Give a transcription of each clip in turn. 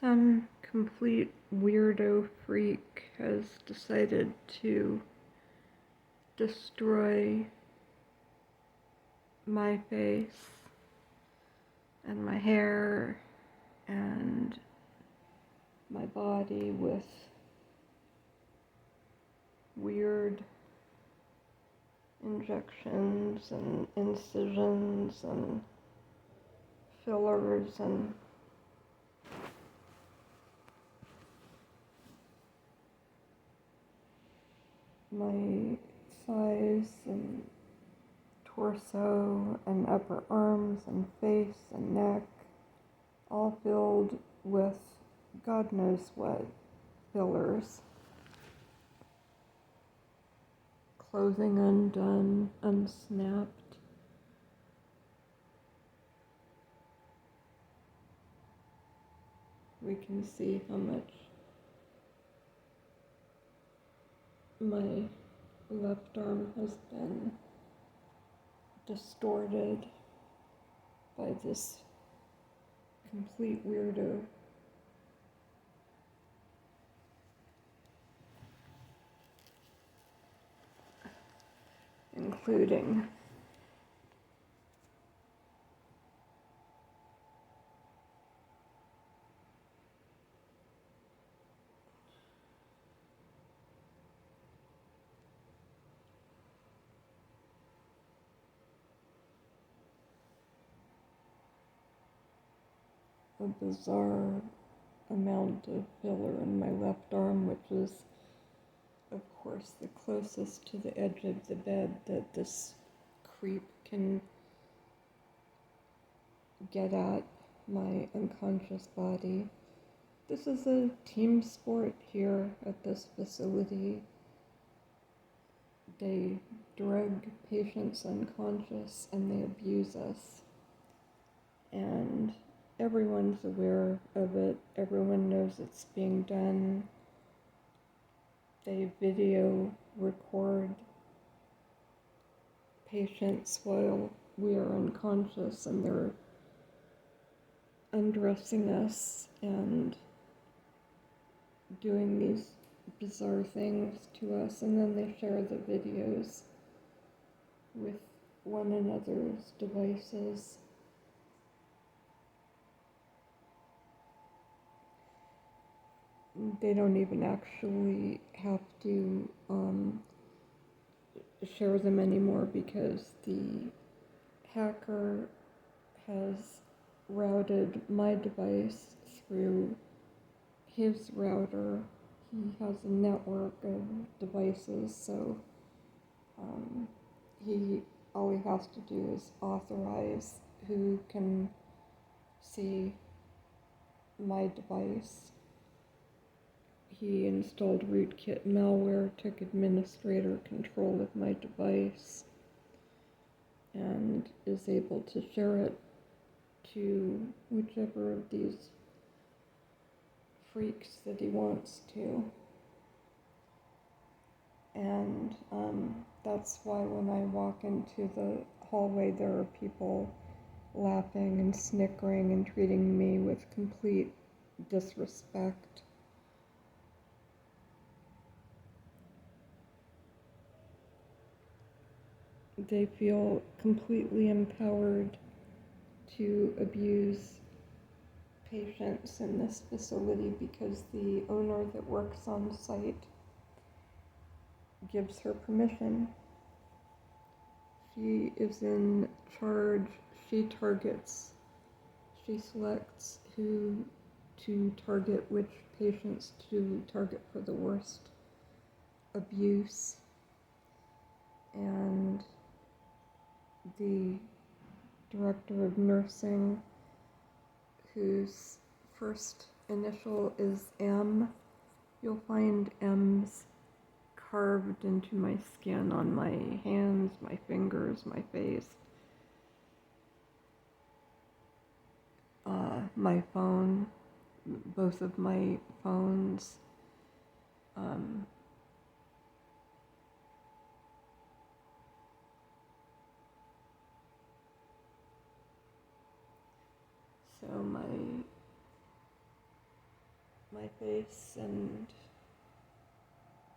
Some complete weirdo freak has decided to destroy my face and my hair and my body with weird injections and incisions and fillers and my thighs and torso and upper arms and face and neck, all filled with God knows what fillers. Clothing undone, unsnapped. We can see how much my left arm has been distorted by this complete weirdo. Including a bizarre amount of filler in my left arm, which is, of course, the closest to the edge of the bed that this creep can get at my unconscious body. This is a team sport here at this facility. They drug patients unconscious and they abuse us. And everyone's aware of it. Everyone knows it's being done. They video record patients while we are unconscious and they're undressing us and doing these bizarre things to us, and then they share the videos with one another's devices. They don't even actually have to share them anymore because the hacker has routed my device through his router. He has a network of devices, so all he has to do is authorize who can see my device. He installed rootkit malware, took administrator control of my device, and is able to share it to whichever of these freaks that he wants to. And that's why when I walk into the hallway, there are people laughing and snickering and treating me with complete disrespect. They feel completely empowered to abuse patients in this facility because the owner that works on site gives her permission. She is in charge. She selects who to target, which patients to target for the worst abuse. And the director of nursing, whose first initial is M. You'll find M's carved into my skin on my hands, my fingers, my face, my phone, both of my phones. So my my face and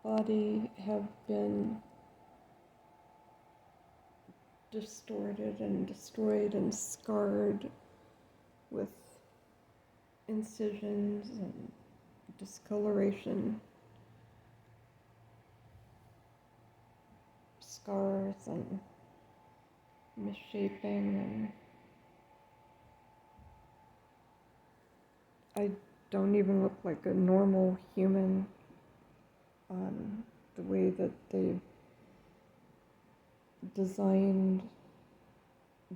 body have been distorted and destroyed and scarred with incisions and discoloration, scars and misshapen, and I don't even look like a normal human. The way that they've designed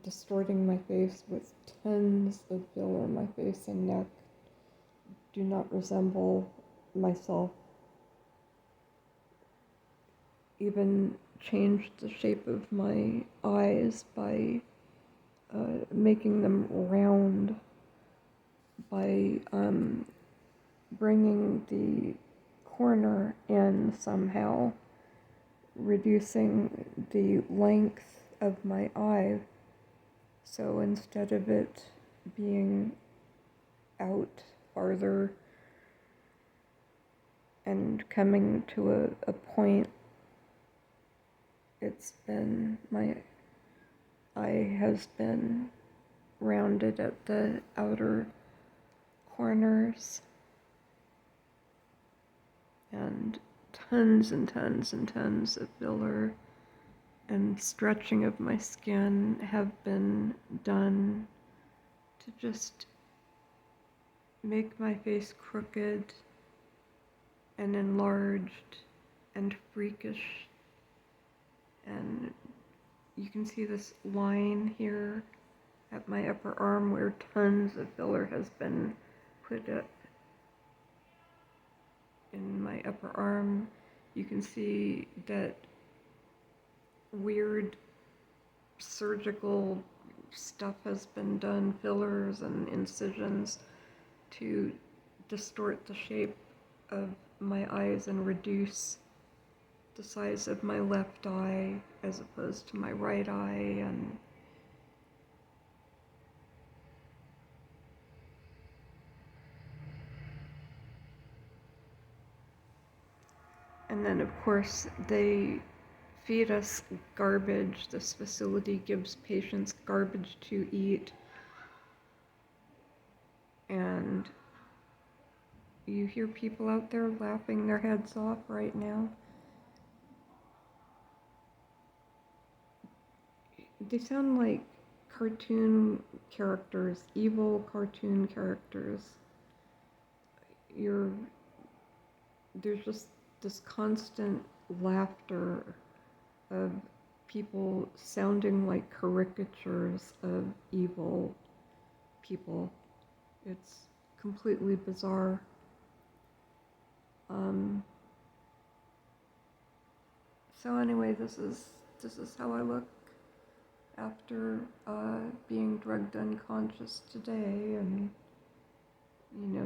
distorting my face with tons of filler in my face and neck do not resemble myself. Even changed the shape of my eyes by making them round, by bringing the corner in somehow, reducing the length of my eye. So instead of it being out farther and coming to a point, my eye has been rounded at the outer corners, and tons and tons and tons of filler and stretching of my skin have been done to just make my face crooked and enlarged and freakish. And you can see this line here at my upper arm where tons of filler has been put up in my upper arm. You can see that weird surgical stuff has been done, fillers and incisions, to distort the shape of my eyes and reduce the size of my left eye as opposed to my right eye. And then, of course, they feed us garbage. This facility gives patients garbage to eat. And you hear people out there laughing their heads off right now. They sound like cartoon characters, evil cartoon characters. There's just this constant laughter of people sounding like caricatures of evil people. It's completely bizarre. So anyway, this is how I look after being drugged unconscious today, and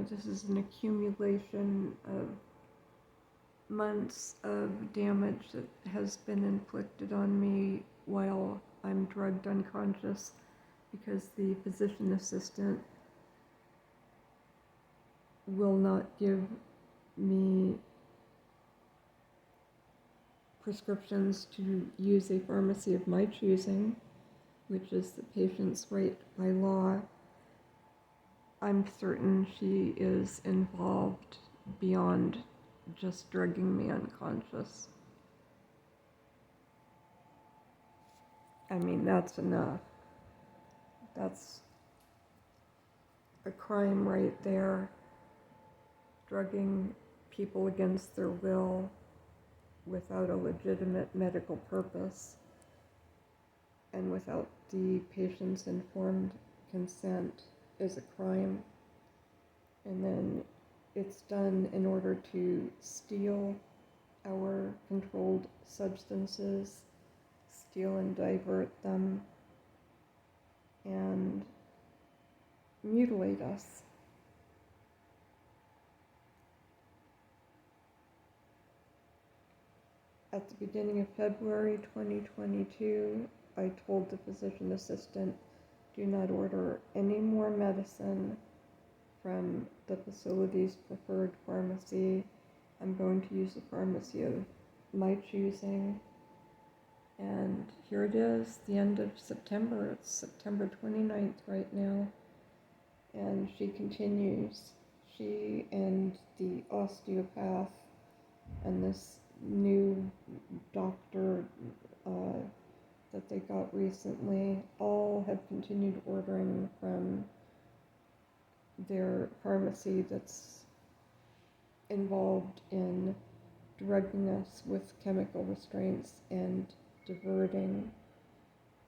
this is an accumulation of months of damage that has been inflicted on me while I'm drugged unconscious because the physician assistant will not give me prescriptions to use a pharmacy of my choosing, which is the patient's right by law. I'm certain she is involved beyond just drugging me unconscious. I mean, that's enough. That's a crime right there. Drugging people against their will without a legitimate medical purpose and without the patient's informed consent is a crime. And then it's done in order to steal our controlled substances, steal and divert them, and mutilate us. At the beginning of February 2022, I told the physician assistant, do not order any more medicine from the facility's preferred pharmacy. I'm going to use the pharmacy of my choosing. And here it is, the end of September. It's September 29th right now. And she continues. She and the osteopath and this new doctor that they got recently all have continued ordering from their pharmacy that's involved in drugging us with chemical restraints and diverting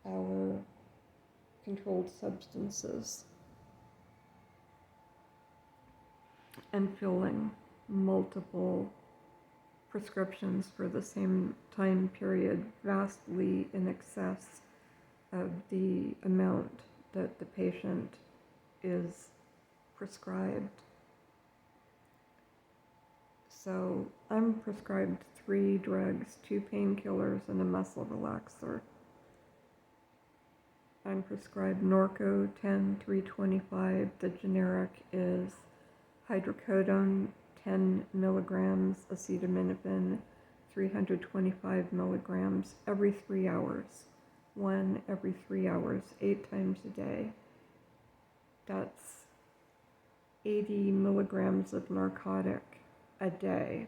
our controlled substances and filling multiple prescriptions for the same time period, vastly in excess of the amount that the patient is prescribed. So I'm prescribed 3 drugs, 2 painkillers, and a muscle relaxer. I'm prescribed Norco 10-325. The generic is hydrocodone 10 milligrams, acetaminophen 325 milligrams every 3 hours. 1 every 3 hours, 8 times a day. That's 80 milligrams of narcotic a day.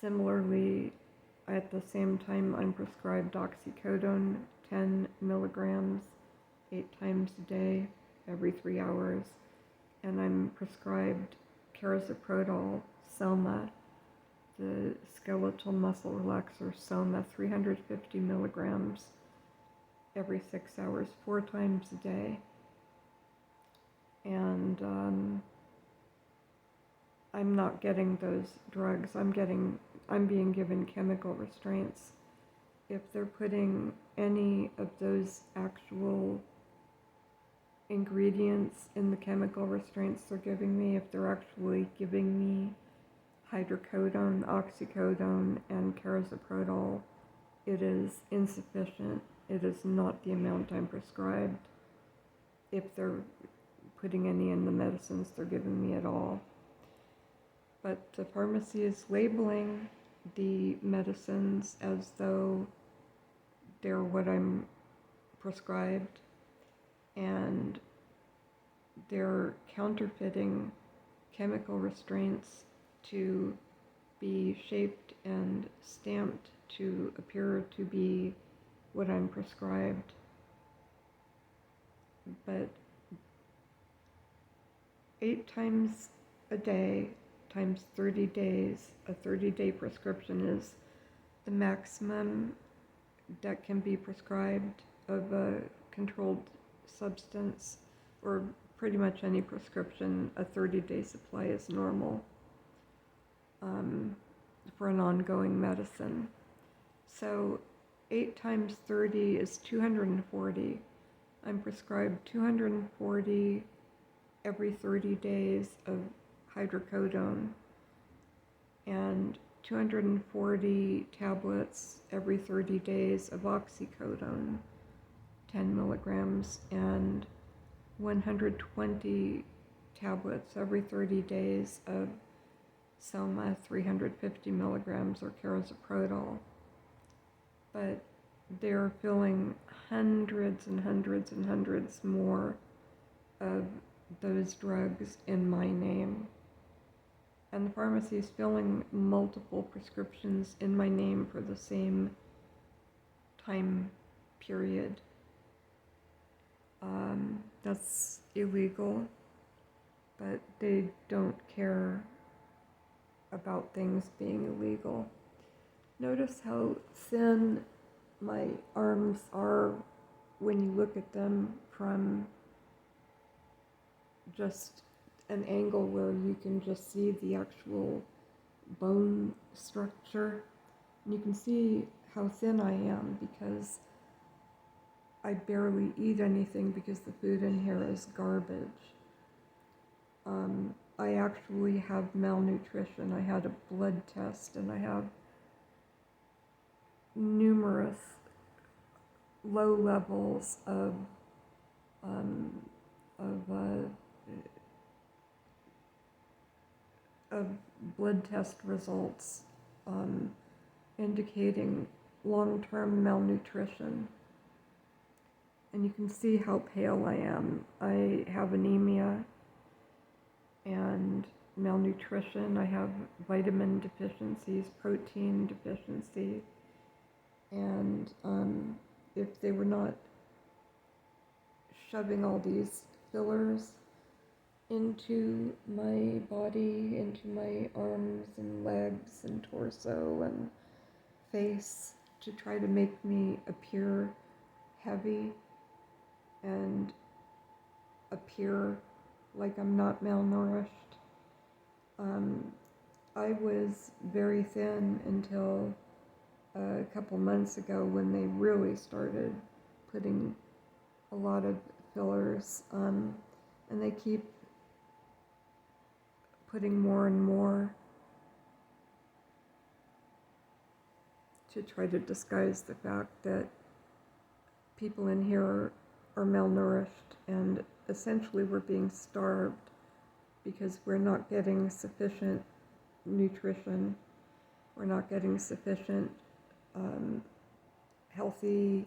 Similarly, at the same time, I'm prescribed oxycodone 10 milligrams 8 times a day, every 3 hours. And I'm prescribed carazoprodol, Soma, the skeletal muscle relaxer Soma, 350 milligrams every 6 hours, 4 times a day. And I'm not getting those drugs. I'm being given chemical restraints. If they're putting any of those actual ingredients in the chemical restraints they're giving me, if they're actually giving me hydrocodone, oxycodone, and carazoprodol, it is insufficient. It is not the amount I'm prescribed, if they're putting any in the medicines they're giving me at all. But the pharmacy is labeling the medicines as though they're what I'm prescribed, and they're counterfeiting chemical restraints to be shaped and stamped to appear to be what I'm prescribed. But 8 times a day times 30 days, a 30-day prescription is the maximum that can be prescribed of a controlled substance, or pretty much any prescription. A 30-day supply is normal for an ongoing medicine. So 8 times 30 is 240. I'm prescribed 240 every 30 days of hydrocodone and 240 tablets every 30 days of oxycodone, 10 milligrams, and 120 tablets every 30 days of Soma, 350 milligrams, or carazoprodol. But they're filling hundreds and hundreds and hundreds more of those drugs in my name. And the pharmacy is filling multiple prescriptions in my name for the same time period. That's illegal, but they don't care about things being illegal. Notice how thin my arms are when you look at them from just an angle where you can just see the actual bone structure. And you can see how thin I am because I barely eat anything because the food in here is garbage. I actually have malnutrition. I had a blood test and I have numerous low levels of of blood test results indicating long-term malnutrition. And you can see how pale I am. I have anemia and malnutrition. I have vitamin deficiencies, protein deficiency. And if they were not shoving all these fillers into my body, into my arms and legs and torso and face to try to make me appear heavy and appear like I'm not malnourished. I was very thin until a couple months ago when they really started putting a lot of fillers, and they keep putting more and more to try to disguise the fact that people in here are malnourished, and essentially we're being starved because we're not getting sufficient nutrition, we're not getting sufficient healthy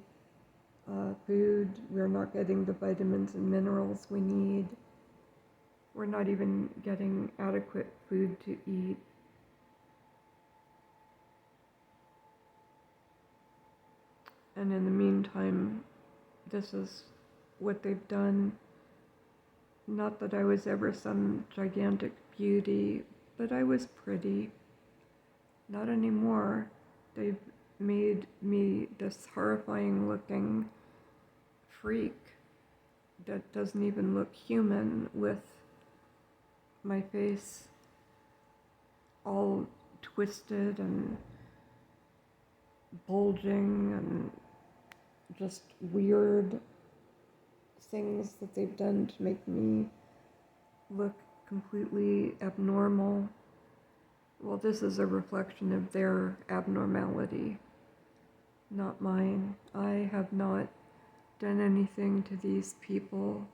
food, we're not getting the vitamins and minerals we need, we're not even getting adequate food to eat. And in the meantime, this is what they've done. Not that I was ever some gigantic beauty, but I was pretty. Not anymore. They've made me this horrifying looking freak that doesn't even look human, with my face all twisted and bulging and just weird things that they've done to make me look completely abnormal. Well, this is a reflection of their abnormality, not mine. I have not done anything to these people,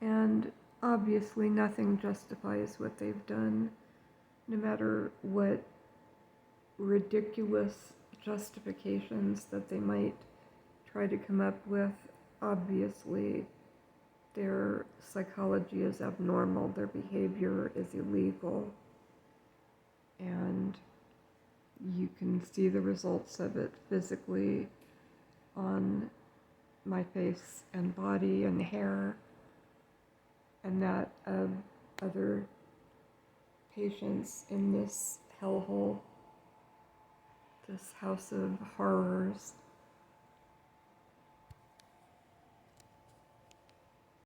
and obviously nothing justifies what they've done, no matter what ridiculous justifications that they might try to come up with. Obviously, their psychology is abnormal, their behavior is illegal, and you can see the results of it physically on my face and body and hair, and that of other patients in this hellhole, this house of horrors.